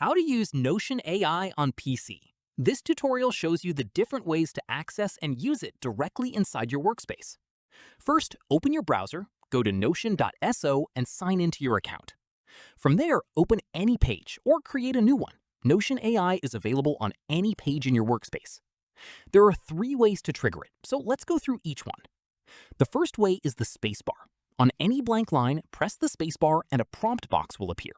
How to use Notion AI on PC. This tutorial shows you the different ways to access and use it directly inside your workspace. First, open your browser, go to notion.so and sign into your account. From there, open any page or create a new one. Notion AI is available on any page in your workspace. There are 3 ways to trigger it, so let's go through each one. The first way is the spacebar. On any blank line, press the spacebar and a prompt box will appear.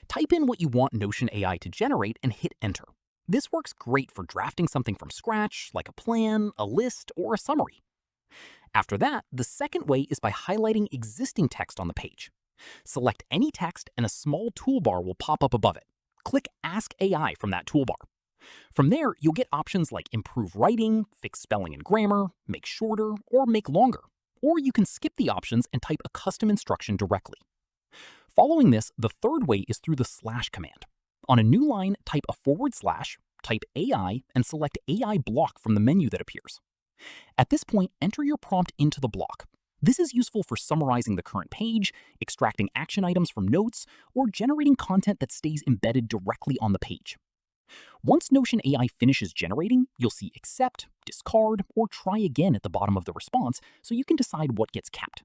Type in what you want Notion AI to generate and hit enter. This works great for drafting something from scratch, like a plan, a list, or a summary. After that, the second way is by highlighting existing text on the page. Select any text and a small toolbar will pop up above it. Click Ask AI from that toolbar. From there, you'll get options like improve writing, fix spelling and grammar, make shorter, or make longer. Or you can skip the options and type a custom instruction directly. Following this, the third way is through the slash command. On a new line, type a /, type AI, and select AI block from the menu that appears. At this point, enter your prompt into the block. This is useful for summarizing the current page, extracting action items from notes, or generating content that stays embedded directly on the page. Once Notion AI finishes generating, you'll see accept, discard, or try again at the bottom of the response so you can decide what gets kept.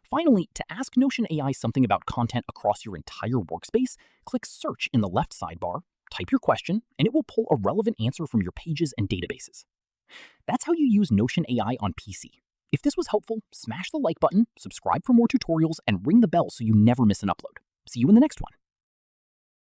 Finally, to ask Notion AI something about content across your entire workspace, click Search in the left sidebar, type your question, and it will pull a relevant answer from your pages and databases. That's how you use Notion AI on PC. If this was helpful, smash the like button, subscribe for more tutorials, and ring the bell so you never miss an upload. See you in the next one.